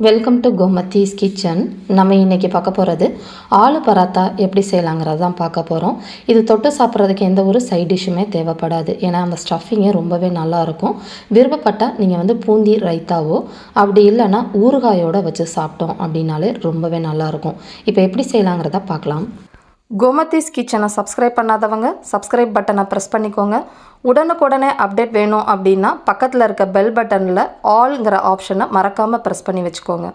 Welcome to Gomathi Kitchen. நம்ம இன்னைக்கு பார்க்க போகிறது ஆலு பராத்தா எப்படி செய்யலாங்கிறது தான் பார்க்க போகிறோம். இது தொட்டு சாப்பிட்றதுக்கு எந்த ஒரு சைட் டிஷ்ஷுமே தேவைப்படாது. ஏன்னா அந்த ஸ்டஃபிங்கே ரொம்பவே நல்லாயிருக்கும். விருப்பப்பட்டால் நீங்கள் பூந்தி ரைத்தாவோ அப்படி இல்லைன்னா ஊறுகாயோடு வச்சு சாப்பிட்டோம் அப்படின்னாலே ரொம்பவே நல்லாயிருக்கும். இப்போ எப்படி செய்யலாங்கிறத பார்க்கலாம். Gomathi Kitchen சப்ஸ்கிரைப் பண்ணாதவங்க சப்ஸ்கிரைப் பட்டனை ப்ரெஸ் பண்ணிக்கோங்க. உடனுக்குடனே அப்டேட் வேணும் அப்படின்னா பக்கத்தில் இருக்க பெல் பட்டனில் ஆல்ங்கிற ஆப்ஷனை மறக்காமல் ப்ரெஸ் பண்ணி வச்சுக்கோங்க.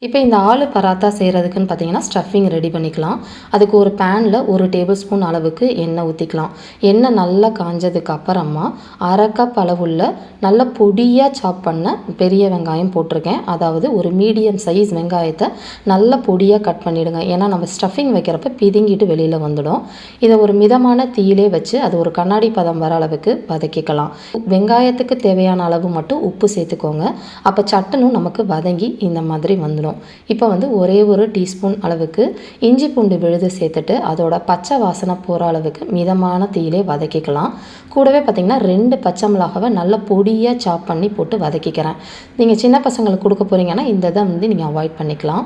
இப்போ இந்த ஆலு பராத்தா செய்கிறதுக்குன்னு பார்த்தீங்கன்னா ஸ்டஃபிங் ரெடி பண்ணிக்கலாம். அதுக்கு ஒரு பேனில் 1 டேபிள் ஸ்பூன் அளவுக்கு எண்ணெய் ஊற்றிக்கலாம். எண்ணெய் நல்லா காஞ்சதுக்கு அப்புறமா 1/2 கப் அளவுள்ள நல்ல பொடியாக சாப் பண்ண பெரிய வெங்காயம் போட்டிருக்கேன். அதாவது ஒரு மீடியம் சைஸ் வெங்காயத்தை நல்ல பொடியாக கட் பண்ணிவிடுங்க. ஏன்னா நம்ம ஸ்டஃபிங் வைக்கிறப்ப பிதுங்கிட்டு வெளியில் வந்துடும். இதை ஒரு மிதமான தீயிலே வச்சு அது ஒரு கண்ணாடி பதம் வர அளவுக்கு வதக்கிக்கலாம். வெங்காயத்துக்கு தேவையான அளவு மட்டும் உப்பு சேர்த்துக்கோங்க. அப்போ சட்டனும் நமக்கு வதங்கி இந்த மாதிரி வந்துடும். இப்போ ஒரே ஒரு டீஸ்பூன் அளவுக்கு இஞ்சி பூண்டு விழுது சேர்த்துட்டு அதோட பச்சை வாசனை போகிற அளவுக்கு மிதமான தீயிலே வதக்கிக்கலாம். கூடவே பார்த்திங்கன்னா 2 பச்சை மிளகாவை நல்ல பொடியாக சாப் பண்ணி போட்டு வதக்கிக்கிறேன். நீங்கள் சின்ன பசங்களுக்கு கொடுக்க போகிறீங்கன்னா இந்த இதை நீங்கள் அவாய்ட் பண்ணிக்கலாம்.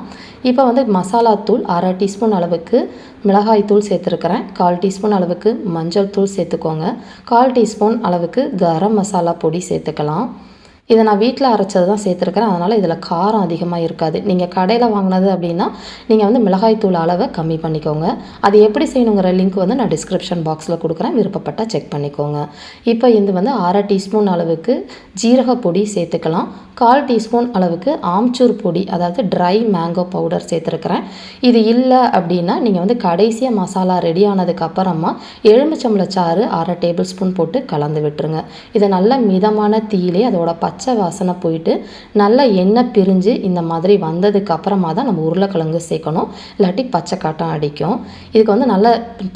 இப்போ மசாலா தூள் 1/2 டீஸ்பூன் அளவுக்கு மிளகாய் தூள் சேர்த்துருக்கிறேன். 1/4 டீஸ்பூன் அளவுக்கு மஞ்சள் தூள் சேர்த்துக்கோங்க. 1/4 டீஸ்பூன் அளவுக்கு கரம் மசாலா பொடி சேர்த்துக்கலாம். இதை நான் வீட்டில் அரைச்சது தான் சேர்த்துருக்கிறேன். அதனால் இதில் காரம் அதிகமாக இருக்காது. நீங்கள் கடையில் வாங்கினது அப்படின்னா நீங்கள் மிளகாய் தூள் அளவை கம்மி பண்ணிக்கோங்க. அது எப்படி செய்யணுங்கிற லிங்க் நான் டிஸ்கிரிப்ஷன் பாக்ஸில் கொடுக்குறேன். விருப்பப்பட்டால் செக் பண்ணிக்கோங்க. இப்போ இது 1/2 டீஸ்பூன் அளவுக்கு ஜீரக பொடி சேர்த்துக்கலாம். 1/4 டீஸ்பூன் அளவுக்கு ஆம்ச்சூர் பொடி, அதாவது ட்ரை மேங்கோ பவுடர் சேர்த்துருக்கிறேன். இது இல்லை அப்படின்னா நீங்கள் கடைசியாக மசாலா ரெடி ஆனதுக்கு அப்புறமா எலுமிச்சம்பழச்சாறு 1/2 டேபிள் ஸ்பூன் போட்டு கலந்து விட்டுருங்க. இதை நல்ல மிதமான தீயிலே அதோட பச்சை வாசனை போயிட்டு நல்லா எண்ணெய் பிரிஞ்சு இந்த மாதிரி வந்ததுக்கு அப்புறமா தான் நம்ம உருளைக்கிழங்கு சேர்க்கணும். இல்லாட்டி பச்சை காட்டம் அடிக்கும். இதுக்கு நல்ல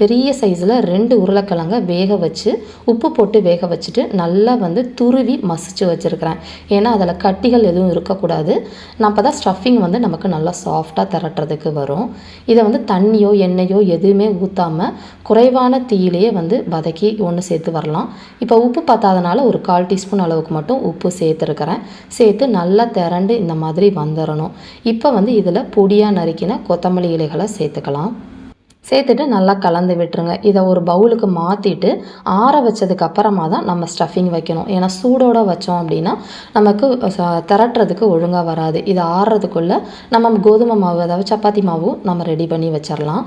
பெரிய சைஸில் 2 உருளைக்கிழங்கை வேக வச்சு உப்பு போட்டு வேக வச்சுட்டு நல்லா துருவி மசிச்சு வச்சுருக்கிறேன். ஏன்னா அதில் கட்டிகள் எதுவும் இருக்கக்கூடாது. நான் அப்போ தான் ஸ்டஃபிங் நமக்கு நல்லா சாஃப்டாக திரட்டுறதுக்கு வரும். இதை தண்ணியோ எண்ணெயோ எதுவுமே ஊற்றாமல் குறைவான தீயிலேயே வதக்கி ஒன்று சேர்த்து வரலாம். இப்போ உப்பு பத்தாதனால ஒரு 1/4 டீஸ்பூன் அளவுக்கு மட்டும் உப்பு சேர்த்துருக்கிறேன். சேர்த்து நல்லா திரண்டு இந்த மாதிரி வந்துடணும். இப்போ இதில் பொடியாக நறுக்கின கொத்தமல்லி இலைகளை சேர்த்துக்கலாம். சேர்த்துட்டு நல்லா கலந்து விட்டுருங்க. இதை ஒரு பவுலுக்கு மாற்றிட்டு ஆற வச்சதுக்கு அப்புறமா தான் நம்ம ஸ்டஃபிங் வைக்கணும். ஏன்னா சூடோடு வச்சோம் அப்படின்னா நமக்கு திரட்டுறதுக்கு ஒழுங்காக வராது. இது ஆறுறதுக்குள்ளே நம்ம கோதுமை மாவு, அதாவது சப்பாத்தி மாவு நம்ம ரெடி பண்ணி வச்சிடலாம்.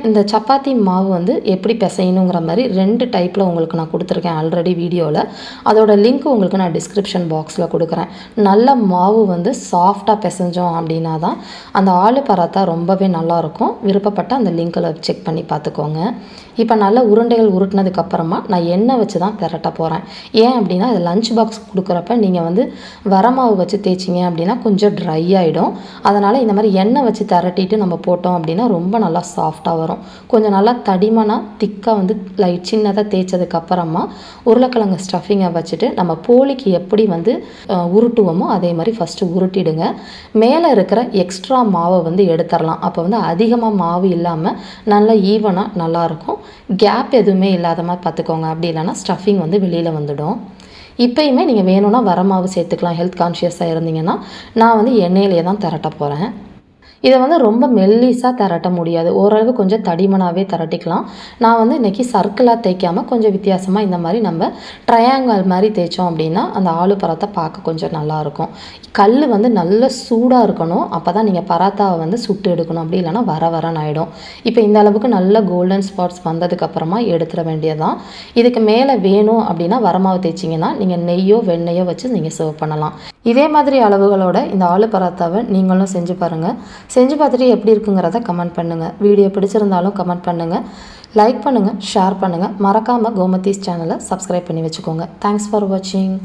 இந்த சப்பாத்தி மாவு எப்படி பிசையணுங்கிற மாதிரி 2 டைப்பில் உங்களுக்கு நான் கொடுத்துருக்கேன் ஆல்ரெடி வீடியோவில். அதோட லிங்க் உங்களுக்கு நான் டிஸ்கிரிப்ஷன் பாக்ஸில் கொடுக்குறேன். நல்ல மாவு சாஃப்டாக பிசைஞ்சோம் அப்படின்னா தான் அந்த ஆலு பராத்தா ரொம்பவே நல்லாயிருக்கும். விருப்பப்பட்ட அந்த லிங்க் செக் பண்ணி பார்த்துக்கோங்க. இப்போ நல்ல உருண்டைகள் உருட்டினதுக்கப்புறமா நான் எண்ணெய் வச்சு தான் திரட்ட போகிறேன். ஏன் அப்படின்னா அது லஞ்ச் பாக்ஸ் கொடுக்குறப்ப நீங்கள் வரமாவு வச்சு தேய்ச்சிங்க அப்படின்னா கொஞ்சம் ட்ரை ஆகிடும். அதனால் இந்த மாதிரி எண்ணெய் வச்சு திரட்டிட்டு நம்ம போட்டோம் அப்படின்னா ரொம்ப நல்லா சாஃப்டாக வரும். கொஞ்சம் நல்லா தடிமனாக திக்காக லைட் சின்னதாக தேய்ச்சதுக்கப்புறமா உருளைக்கிழங்கு ஸ்டஃபிங்கை வச்சுட்டு நம்ம போலிக்கு எப்படி உருட்டுவோமோ அதே மாதிரி ஃபஸ்ட்டு உருட்டிடுங்க. மேலே இருக்கிற எக்ஸ்ட்ரா மாவை எடுத்துடலாம். அப்போ அதிகமாக மாவு இல்லாமல் நல்லா ஈவனாக நல்லாயிருக்கும். கேப் எதுவுமே இல்லாத மாதிரி பார்த்துக்கோங்க. அப்படி இல்லைன்னா ஸ்டஃபிங் வெளியில் வந்துடும். இப்போயுமே நீங்கள் வேணும்னா வரமாவு சேர்த்துக்கலாம். ஹெல்த் கான்ஷியஸாக இருந்தீங்கன்னா நான் எண்ணெயிலே தான் திரட்ட போகிறேன். இதை ரொம்ப மெல்லிஸாக திரட்ட முடியாது. ஓரளவு கொஞ்சம் தடிமனாகவே திரட்டிக்கலாம். நான் இன்றைக்கி சர்க்கிளாக தேய்க்காமல் கொஞ்சம் வித்தியாசமாக இந்த மாதிரி நம்ம ட்ரையாங்கிள் மாதிரி தேய்ச்சோம் அப்படின்னா அந்த ஆலு பராத்தா பார்க்க கொஞ்சம் நல்லாயிருக்கும். கல் நல்ல சூடாக இருக்கணும். அப்போ தான் நீங்கள் பராத்தாவை சுட்டு எடுக்கணும். அப்படி இல்லைனா வரன்னு ஆகிடும். இப்போ இந்த அளவுக்கு நல்ல கோல்டன் ஸ்பாட்ஸ் வந்ததுக்கப்புறமா எடுத்துட வேண்டியதான். இதுக்கு மேலே வேணும் அப்படின்னா வரமாவு தேய்ச்சிங்கன்னா நீங்கள் நெய்யோ வெண்ணெய்யோ வச்சு நீங்கள் சர்வ் பண்ணலாம். இதே மாதிரி அளவுகளோட இந்த ஆலு பராத்தாவை நீங்களும் செஞ்சு பாருங்கள். செஞ்சு பார்த்துட்டு எப்படி இருக்குங்கிறத கமெண்ட் பண்ணுங்கள். வீடியோ பிடிச்சிருந்தாலும் கமெண்ட் பண்ணுங்கள். லைக் பண்ணுங்கள், ஷேர் பண்ணுங்கள். மறக்காமல் கோமதீஸ் சேனலை சப்ஸ்கிரைப் பண்ணி வச்சுக்கோங்க. தேங்க்ஸ் ஃபார் வாட்சிங்.